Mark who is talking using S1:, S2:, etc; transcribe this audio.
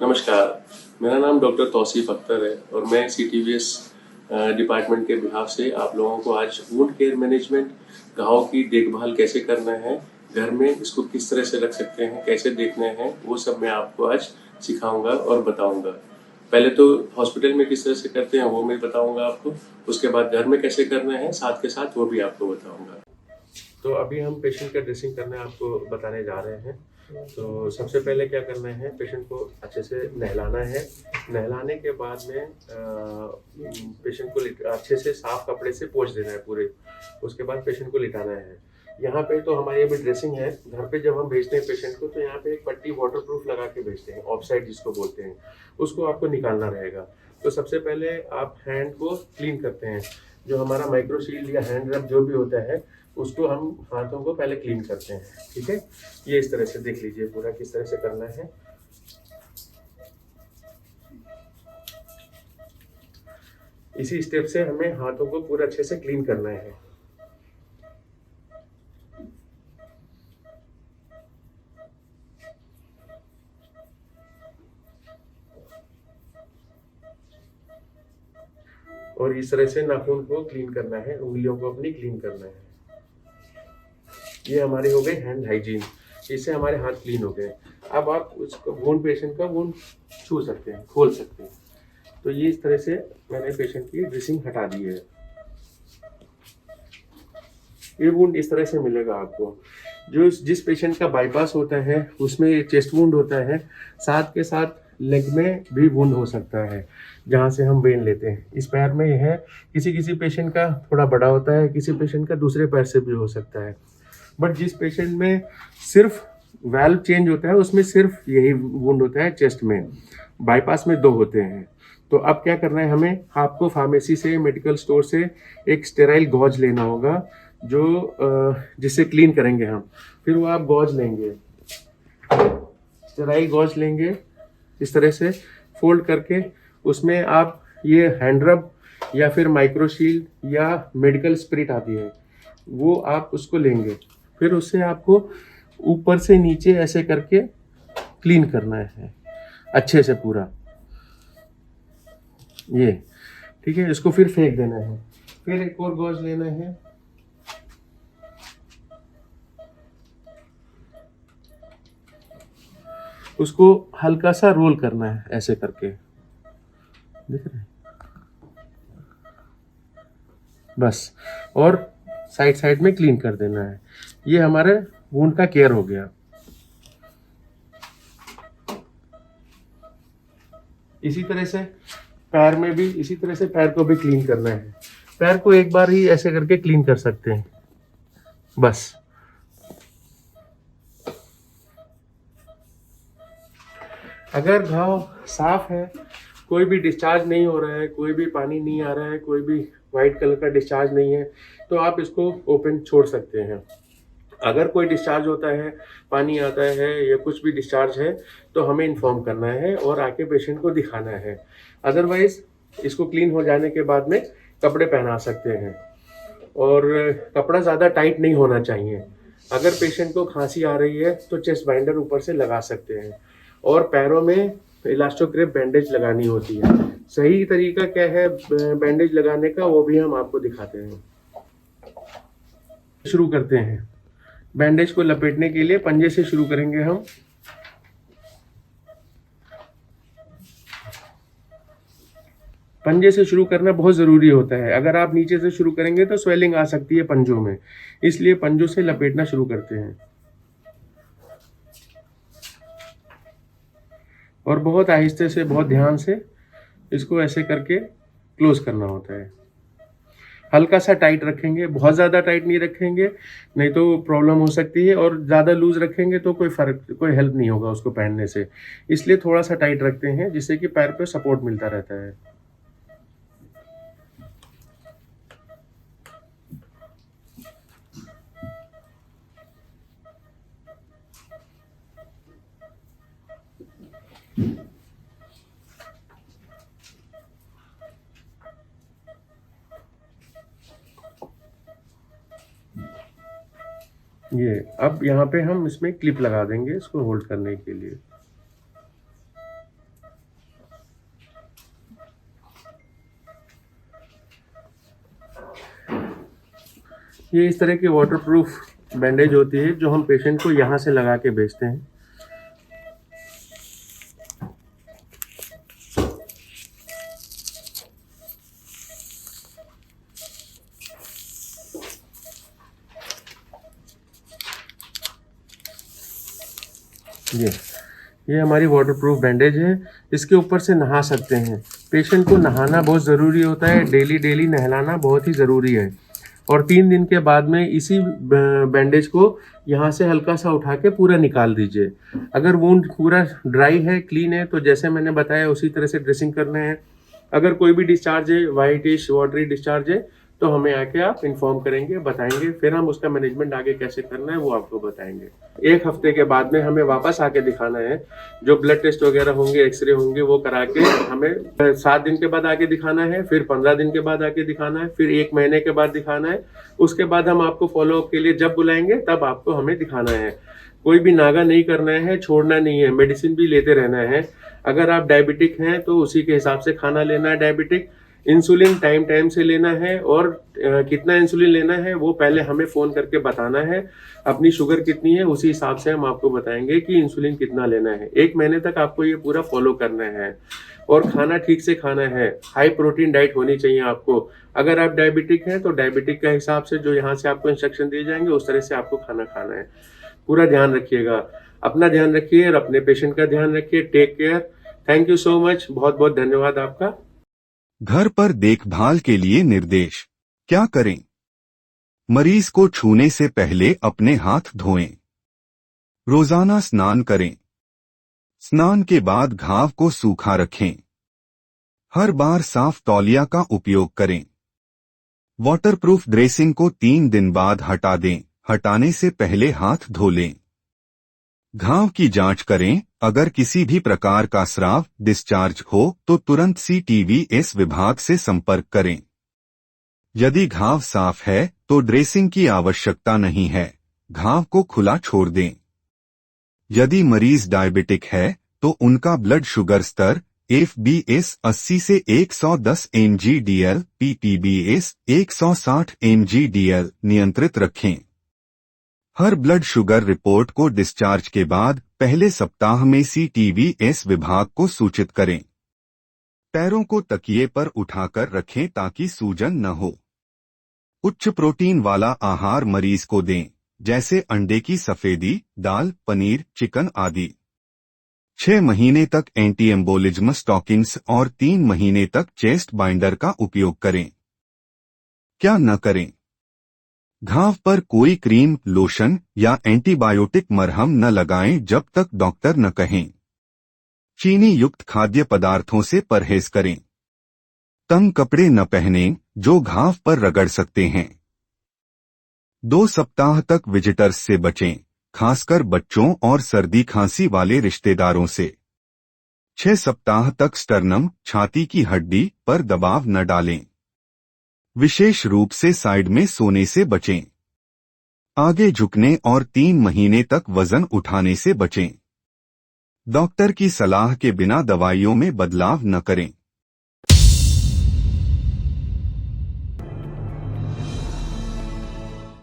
S1: नमस्कार, मेरा नाम डॉक्टर तौसीफ अख्तर है और मैं CTVS डिपार्टमेंट के बिहाफ से आप लोगों को आज वुंड केयर मैनेजमेंट, घाव की देखभाल कैसे करना है, घर में इसको किस तरह से रख सकते हैं, कैसे देखने हैं, वो सब मैं आपको आज सिखाऊंगा और बताऊंगा। पहले तो हॉस्पिटल में किस तरह से करते हैं वो मैं बताऊंगा आपको, उसके बाद घर में कैसे करना है साथ के साथ वो भी आपको बताऊंगा। तो अभी हम पेशेंट का ड्रेसिंग करना आपको बताने जा रहे हैं। तो सबसे पहले क्या करना है, पेशेंट को अच्छे से नहलाना है। नहलाने के बाद में पेशेंट को अच्छे से साफ कपड़े से पोंछ देना है पूरे। उसके बाद पेशेंट को लिटाना है। यहाँ पे तो हमारी अभी ड्रेसिंग है। घर पे जब हम भेजते हैं पेशेंट को तो यहाँ पे एक पट्टी वाटरप्रूफ लगा के भेजते हैं, ऑफसाइड जिसको बोलते हैं। उसको आपको निकालना रहेगा। तो सबसे पहले आप हैंड को क्लीन करते हैं। जो हमारा माइक्रोशील्ड या हैंड रब जो भी होता है उसको हम हाथों को पहले क्लीन करते हैं। ठीक है, ये इस तरह से देख लीजिए पूरा किस तरह से करना है। इसी स्टेप से हमें हाथों को पूरा अच्छे से क्लीन करना है। और इस तरह से नाखून को क्लीन करना है, उंगलियों को अपनी क्लीन करना है। ये हमारे हो गए हैंड हाइजीन, इससे हमारे हाथ क्लीन हो गए। अब आप उसको वुंड पेशेंट का वुंड छू सकते हैं, खोल सकते हैं। तो ये इस तरह से मैंने पेशेंट की ड्रेसिंग हटा दी है। ये वुंड इस तरह से मिलेगा आपको। जो जिस पेशेंट का बाईपास होता है उसमें चेस्ट वुंड होता है, साथ के साथ लेग में भी वुंड हो सकता है जहाँ से हम वेन लेते हैं। इस पैर में यह है, किसी किसी पेशेंट का थोड़ा बड़ा होता है, किसी पेशेंट का दूसरे पैर से भी हो सकता है। बट जिस पेशेंट में सिर्फ वैल्व चेंज होता है उसमें सिर्फ यही वुंड होता है चेस्ट में। बाईपास में 2 होते हैं। तो अब क्या करना है, हमें आपको फार्मेसी से, मेडिकल स्टोर से एक स्टेराइल गॉज लेना होगा जो जिससे क्लीन करेंगे हम। फिर वो आप गॉज लेंगे, स्टेराइल गॉज लेंगे, इस तरह से फोल्ड करके उसमें आप ये हैंड रब या फिर माइक्रोशील्ड या मेडिकल स्पिरिट आती है वो आप उसको लेंगे। फिर उससे आपको ऊपर से नीचे ऐसे करके क्लीन करना है अच्छे से पूरा, ये ठीक है। इसको फिर फेंक देना है। फिर एक और गॉज लेना है, उसको हल्का सा रोल करना है ऐसे करके, देख रहे हैं, बस। और साइड साइड में क्लीन कर देना है। ये हमारे वुंड का केयर हो गया। इसी तरह से पैर में भी, इसी तरह से पैर को भी क्लीन करना है। पैर को एक बार ही ऐसे करके क्लीन कर सकते हैं, बस। अगर घाव साफ है, कोई भी डिस्चार्ज नहीं हो रहा है, कोई भी पानी नहीं आ रहा है, कोई भी वाइट कलर का डिस्चार्ज नहीं है, तो आप इसको ओपन छोड़ सकते हैं। अगर कोई डिस्चार्ज होता है, पानी आता है या कुछ भी डिस्चार्ज है तो हमें इन्फॉर्म करना है और आके पेशेंट को दिखाना है। अदरवाइज इसको क्लीन हो जाने के बाद में कपड़े पहना सकते हैं। और कपड़ा ज़्यादा टाइट नहीं होना चाहिए। अगर पेशेंट को खांसी आ रही है तो चेस्ट बाइंडर ऊपर से लगा सकते हैं। और पैरों में इलास्टोग्रिप बैंडेज लगानी होती है। सही तरीका क्या है बैंडेज लगाने का वो भी हम आपको दिखाते हैं। शुरू करते हैं। बैंडेज को लपेटने के लिए पंजे से शुरू करेंगे हम। पंजे से शुरू करना बहुत ज़रूरी होता है। अगर आप नीचे से शुरू करेंगे तो स्वेलिंग आ सकती है पंजों में, इसलिए पंजों से लपेटना शुरू करते हैं। और बहुत आहिस्ते से, बहुत ध्यान से इसको ऐसे करके क्लोज करना होता है। हल्का सा टाइट रखेंगे, बहुत ज़्यादा टाइट नहीं रखेंगे, नहीं तो प्रॉब्लम हो सकती है। और ज़्यादा लूज रखेंगे तो कोई हेल्प नहीं होगा उसको पहनने से। इसलिए थोड़ा सा टाइट रखते हैं जिससे कि पैर पे सपोर्ट मिलता रहता है। ये अब यहाँ पे हम इसमें क्लिप लगा देंगे इसको होल्ड करने के लिए। ये इस तरह की वाटरप्रूफ बैंडेज होती है जो हम पेशेंट को यहाँ से लगा के भेजते हैं। ये हमारी वाटरप्रूफ बैंडेज है। इसके ऊपर से नहा सकते हैं। पेशेंट को नहाना बहुत ज़रूरी होता है, डेली नहलाना बहुत ही ज़रूरी है। और 3 दिन के बाद में इसी बैंडेज को यहाँ से हल्का सा उठा के पूरा निकाल दीजिए। अगर वुंड पूरा ड्राई है, क्लीन है, तो जैसे मैंने बताया उसी तरह से ड्रेसिंग करना है। अगर कोई भी डिस्चार्ज है, वाइटिश वाटरी डिस्चार्ज है, तो हमें आके आप इन्फॉर्म करेंगे, बताएंगे, फिर हम उसका मैनेजमेंट आगे कैसे करना है वो आपको बताएंगे। 1 हफ्ते के बाद में हमें वापस आके दिखाना है। जो ब्लड टेस्ट वगैरह होंगे, एक्सरे होंगे, वो करा के हमें 7 दिन के बाद आके दिखाना है, फिर 15 दिन के बाद आके दिखाना है, फिर 1 महीने के बाद दिखाना है। उसके बाद हम आपको फॉलोअप के लिए जब बुलाएंगे तब आपको हमें दिखाना है। कोई भी नागा नहीं करना है, छोड़ना नहीं है, मेडिसिन भी लेते रहना है। अगर आप डायबिटिक हैं तो उसी के हिसाब से खाना लेना है। डायबिटिक इंसुलिन टाइम से लेना है, और कितना इंसुलिन लेना है वो पहले हमें फ़ोन करके बताना है। अपनी शुगर कितनी है उसी हिसाब से हम आपको बताएंगे कि इंसुलिन कितना लेना है। 1 महीने तक आपको ये पूरा फॉलो करना है, और खाना ठीक से खाना है। हाई प्रोटीन डाइट होनी चाहिए आपको। अगर आप डायबिटिक हैं तो डायबिटिक के हिसाब से जो यहाँ से आपको इंस्ट्रक्शन दिए जाएंगे उस तरह से आपको खाना खाना है। पूरा ध्यान रखिएगा, अपना ध्यान रखिए और अपने पेशेंट का ध्यान रखिए। Take care. Thank you so much, बहुत बहुत धन्यवाद आपका।
S2: घर पर देखभाल के लिए निर्देश। क्या करें? मरीज को छूने से पहले अपने हाथ धोएं। रोजाना स्नान करें। स्नान के बाद घाव को सूखा रखें। हर बार साफ तौलिया का उपयोग करें। वाटरप्रूफ ड्रेसिंग को 3 दिन बाद हटा दें। हटाने से पहले हाथ धो लें। घाव की जांच करें। अगर किसी भी प्रकार का स्राव, डिस्चार्ज हो तो तुरंत CTVS विभाग से संपर्क करें। यदि घाव साफ है तो ड्रेसिंग की आवश्यकता नहीं है। घाव को खुला छोड़ दें। यदि मरीज डायबिटिक है तो उनका ब्लड शुगर स्तर FBS 80 से 110 mg/dl, PPBS 160 mg/dl नियंत्रित रखें। हर ब्लड शुगर रिपोर्ट को डिस्चार्ज के बाद पहले सप्ताह में CTVS विभाग को सूचित करें। पैरों को तकिए पर उठाकर रखें ताकि सूजन न हो। उच्च प्रोटीन वाला आहार मरीज को दें, जैसे अंडे की सफेदी, दाल, पनीर, चिकन आदि। 6 महीने तक एंटी-एम्बोलिज्म स्टॉकिंग्स और 3 महीने तक चेस्ट बाइंडर का उपयोग करें। क्या न करें? घाव पर कोई क्रीम, लोशन या एंटीबायोटिक मरहम न लगाएं जब तक डॉक्टर न कहें। चीनी युक्त खाद्य पदार्थों से परहेज करें। तंग कपड़े न पहनें जो घाव पर रगड़ सकते हैं। 2 सप्ताह तक विजिटर्स से बचें, खासकर बच्चों और सर्दी खांसी वाले रिश्तेदारों से। 6 सप्ताह तक स्टर्नम, छाती की हड्डी पर दबाव न डालें। विशेष रूप से साइड में सोने से बचें। आगे झुकने और 3 महीने तक वजन उठाने से बचें। डॉक्टर की सलाह के बिना दवाइयों में बदलाव न करें।